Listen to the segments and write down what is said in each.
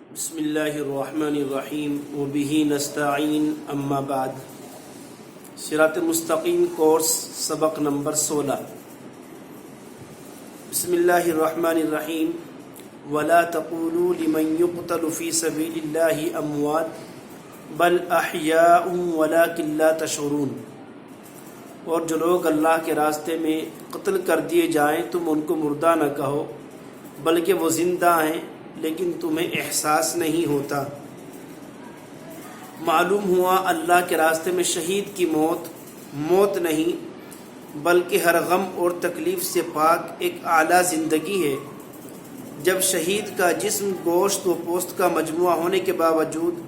بسم اللہ الرحمن الرحیم وبہ نستعین اما بعد۔ صراط مستقیم کورس سبق نمبر 16۔ بسم اللہ الرحمن الرحیم۔ ولا تقولوا لمن يقتل في سبيل الله اموات بل احیاء ولكن لا تشعرون۔ اور جو لوگ اللہ کے راستے میں قتل کر دیے جائیں تم ان کو مردہ نہ کہو بلکہ وہ زندہ ہیں لیکن تمہیں احساس نہیں ہوتا۔ معلوم ہوا اللہ کے راستے میں شہید کی موت نہیں بلکہ ہر غم اور تکلیف سے پاک ایک اعلیٰ زندگی ہے۔ جب شہید کا جسم گوشت و پوست کا مجموعہ ہونے کے باوجود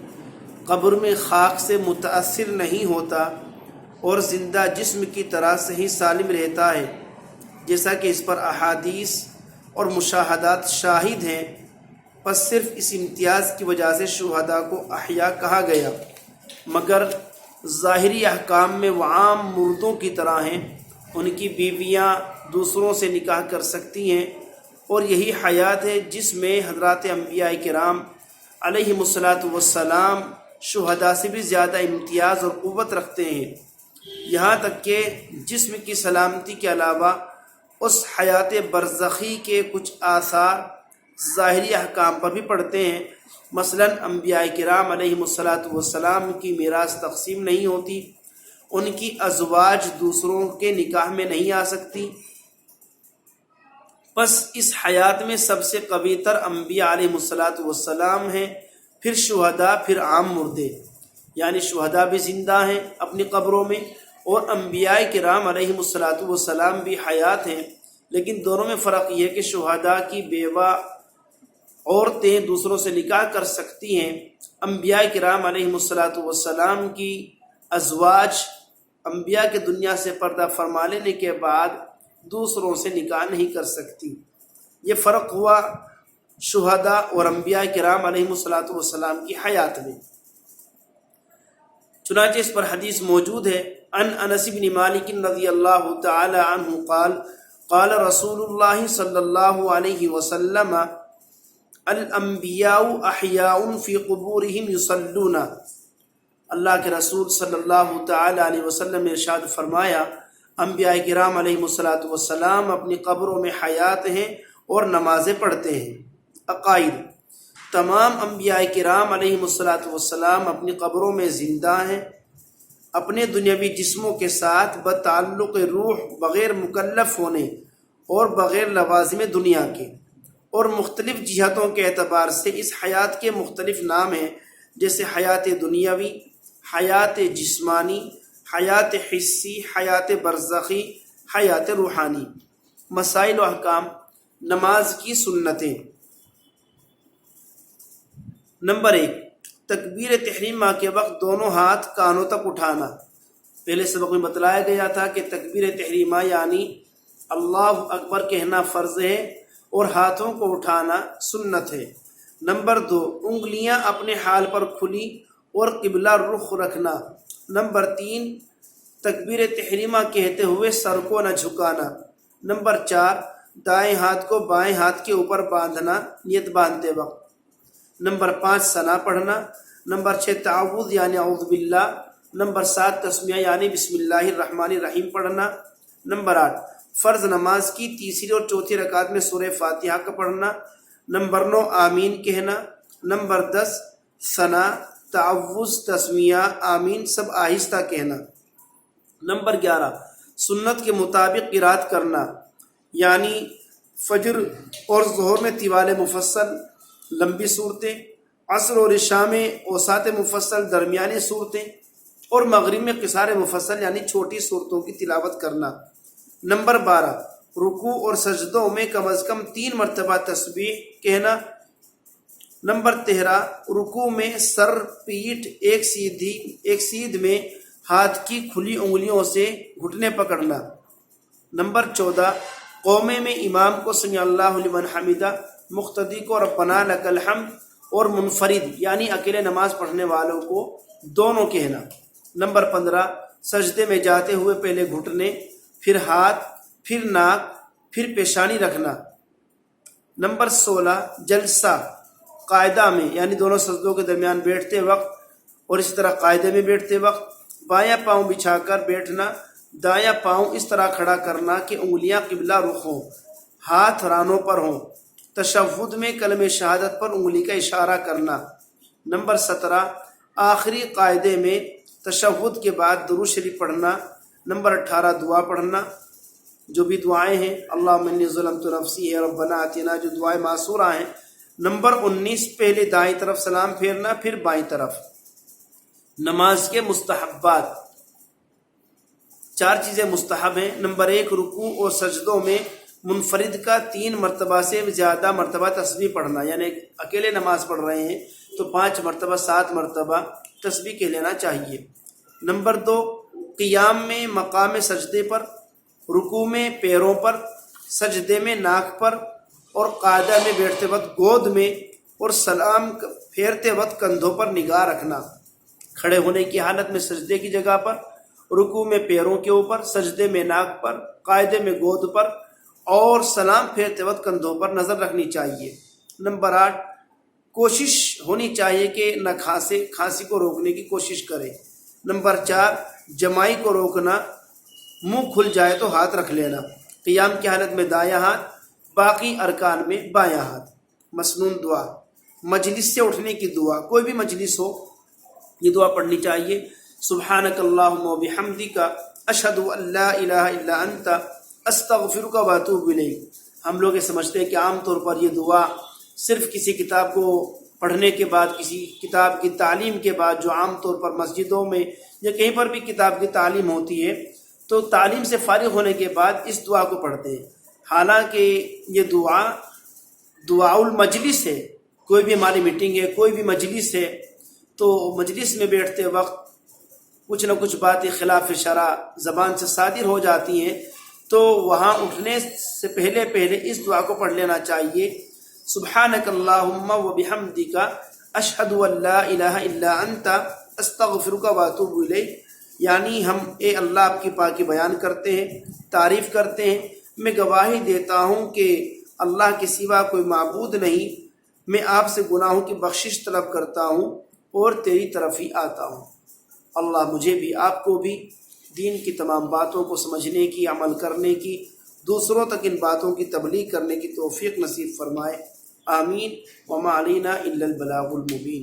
قبر میں خاک سے متاثر نہیں ہوتا اور زندہ جسم کی طرح صحیح سالم رہتا ہے، جیسا کہ اس پر احادیث اور مشاہدات شاہد ہیں، پس صرف اس امتیاز کی وجہ سے شہداء کو احیاء کہا گیا، مگر ظاہری احکام میں وہ عام مردوں کی طرح ہیں۔ ان کی بیویاں دوسروں سے نکاح کر سکتی ہیں، اور یہی حیات ہے جس میں حضرات انبیاء کرام علیہم الصلاۃ والسلام شہداء سے بھی زیادہ امتیاز اور قوت رکھتے ہیں، یہاں تک کہ جسم کی سلامتی کے علاوہ اس حیات برزخی کے کچھ آثار ظاہری احکام پر بھی پڑتے ہیں۔ مثلا انبیاء کرام علیہم الصلاۃ والسلام کی میراث تقسیم نہیں ہوتی، ان کی ازواج دوسروں کے نکاح میں نہیں آ سکتی۔ پس اس حیات میں سب سے قوی تر انبیاء علیہم الصلاۃ والسلام ہیں، پھر شہداء، پھر عام مردے، یعنی شہداء بھی زندہ ہیں اپنی قبروں میں، اور انبیاء کرام علیہم الصلاۃ والسلام بھی حیات ہیں، لیکن دونوں میں فرق یہ ہے کہ شہداء کی بیوہ عورتیں دوسروں سے نکاح کر سکتی ہیں، انبیاء کرام علیہم الصلاۃ والسلام کی ازواج انبیاء کے دنیا سے پردہ فرما لینے کے بعد دوسروں سے نکاح نہیں کر سکتی۔ یہ فرق ہوا شہداء اور انبیاء کرام علیہم الصلاۃ والسلام کی حیات میں۔ چنانچہ اس پر حدیث موجود ہے، عن انس بن مالک رضی اللہ تعالی عنہ قال قال رسول اللہ صلی اللہ علیہ وسلم الانبیاء احیاء فی قبورہم یصلون۔ اللہ کے رسول صلی اللہ تعالی علیہ وسلم نے ارشاد فرمایا، انبیاء کرام علیہ الصلاۃ والسلام اپنی قبروں میں حیات ہیں اور نمازیں پڑھتے ہیں۔ عقائد: تمام انبیاء کرام علیہ الصلاۃ والسلام اپنی قبروں میں زندہ ہیں، اپنے دنیاوی جسموں کے ساتھ بتعلق روح، بغیر مکلف ہونے اور بغیر لوازم دنیا کے، اور مختلف جہتوں کے اعتبار سے اس حیات کے مختلف نام ہیں، جیسے حیات دنیاوی، حیات جسمانی، حیات حسی، حیات برزخی، حیات روحانی۔ مسائل و احکام: نماز کی سنتیں۔ نمبر 1، تکبیر تحریمہ کے وقت دونوں ہاتھ کانوں تک اٹھانا۔ پہلے سبق میں بتلایا گیا تھا کہ تکبیر تحریمہ یعنی اللہ اکبر کہنا فرض ہے اور ہاتھوں کو اٹھانا سنت ہے۔ نمبر 2، انگلیاں اپنے حال پر کھلی اور قبلہ رخ رکھنا۔ نمبر 3، تکبیر تحریمہ کہتے ہوئے سر کو نہ جھکانا۔ نمبر 4، دائیں ہاتھ کو بائیں ہاتھ کے اوپر باندھنا نیت باندھتے وقت۔ نمبر 5، ثنا پڑھنا۔ نمبر 6، تعوذ یعنی اعوذ باللہ۔ نمبر 7، تسمیہ یعنی بسم اللہ الرحمن الرحیم پڑھنا۔ نمبر 8، فرض نماز کی تیسری اور چوتھی رکعت میں سورہ فاتحہ کا پڑھنا۔ نمبر 9، آمین کہنا۔ نمبر 10، ثنا، تعوذ، تسمیہ، آمین سب آہستہ کہنا۔ نمبر 11، سنت کے مطابق قرات کرنا، یعنی فجر اور ظہر میں طوال مفصل لمبی صورتیں، عصر اور عشاء میں اوساط مفصل درمیانی صورتیں، اور مغرب میں قصار مفصل یعنی چھوٹی صورتوں کی تلاوت کرنا۔ نمبر 12، رکوع اور سجدوں میں کم از کم 3 مرتبہ تسبیح کہنا۔ نمبر 13، رکوع میں سر، پیٹھ ایک سیدھ میں ہاتھ کی کھلی انگلیوں سے گھٹنے پکڑنا۔ نمبر 14، قومے میں امام کو سمی اللہ لمن حمیدہ، مقتدی کو ربنا لک الحمد، اور منفرد یعنی اکیلے نماز پڑھنے والوں کو دونوں کہنا۔ نمبر 15، سجدے میں جاتے ہوئے پہلے گھٹنے، پھر ہاتھ، پھر ناک، پھر پیشانی رکھنا۔ نمبر 16، جلسہ قاعدہ میں یعنی دونوں سجدوں کے درمیان بیٹھتے وقت اور اسی طرح قاعدے میں بیٹھتے وقت بایاں پاؤں بچھا کر بیٹھنا، دایاں پاؤں اس طرح کھڑا کرنا کہ انگلیاں قبلہ رخ ہوں، ہاتھ رانوں پر ہوں، تشہد میں کلمہ شہادت پر انگلی کا اشارہ کرنا۔ نمبر 17 آخری قاعدے میں تشہد کے بعد درود شریف پڑھنا۔ نمبر 18 دعا پڑھنا، جو بھی دعائیں ہیں اللہم انی ظلمت نفسی ہے ربنا آتنا، جو دعائیں معصورہ ہیں۔ نمبر 19 پہلے دائیں طرف سلام پھیرنا پھر بائیں طرف۔ نماز کے مستحبات، 4 چیزیں مستحب ہیں۔ نمبر 1 رکوع اور سجدوں میں منفرد کا 3 مرتبہ سے زیادہ مرتبہ تسبیح پڑھنا، یعنی اکیلے نماز پڑھ رہے ہیں تو 5 مرتبہ 7 مرتبہ تسبیح کہہ لینا چاہیے۔ نمبر 2 قیام میں مقام سجدے پر، رکوع میں پیروں پر، سجدے میں ناک پر اور قاعدہ میں بیٹھتے وقت گود میں، اور سلام پھیرتے وقت کندھوں پر نگاہ رکھنا۔ کھڑے ہونے کی حالت میں سجدے کی جگہ پر، رکوع میں پیروں کے اوپر، سجدے میں ناک پر، قاعدے میں گود پر اور سلام پھیرتے وقت کندھوں پر نظر رکھنی چاہیے۔ نمبر 8 کوشش ہونی چاہیے کہ نہ کھانسی کو روکنے کی کوشش کرے۔ نمبر 4 جمائی کو روکنا، منہ کھل جائے تو ہاتھ رکھ لینا۔ قیام کی حالت میں دایاں ہاتھ، باقی ارکان میں بایاں ہاتھ۔ مسنون دعا، مجلس سے اٹھنے کی دعا، کوئی بھی مجلس ہو یہ دعا پڑھنی چاہیے۔ سبحانک اللہم و بحمدک اشہد ان لا الہ الا انت استغفرک و اتوب الیک۔ ہم لوگ یہ سمجھتے ہیں کہ عام طور پر یہ دعا صرف کسی کتاب کو پڑھنے کے بعد، کسی کتاب کی تعلیم کے بعد، جو عام طور پر مسجدوں میں یا کہیں پر بھی کتاب کی تعلیم ہوتی ہے تو تعلیم سے فارغ ہونے کے بعد اس دعا کو پڑھتے ہیں۔ حالانکہ یہ دعا المجلس ہے۔ کوئی بھی ہماری میٹنگ ہے، کوئی بھی مجلس ہے تو مجلس میں بیٹھتے وقت کچھ نہ کچھ باتیں خلاف شرع زبان سے صادر ہو جاتی ہیں تو وہاں اٹھنے سے پہلے اس دعا کو پڑھ لینا چاہیے۔ سبحانک اللہم و بحمدک اشہد ان لا الہ الا انت استغفرک و اتوب الیک، یعنی ہم اے اللہ آپ کی پاکی بیان کرتے ہیں، تعریف کرتے ہیں، میں گواہی دیتا ہوں کہ اللہ کے سوا کوئی معبود نہیں، میں آپ سے گناہوں کی بخشش طلب کرتا ہوں اور تیری طرف ہی آتا ہوں۔ اللہ مجھے بھی آپ کو بھی دین کی تمام باتوں کو سمجھنے کی، عمل کرنے کی، دوسروں تک ان باتوں کی تبلیغ کرنے کی توفیق نصیب فرمائے۔ آمین۔ وما علینا الا البلاغ المبین۔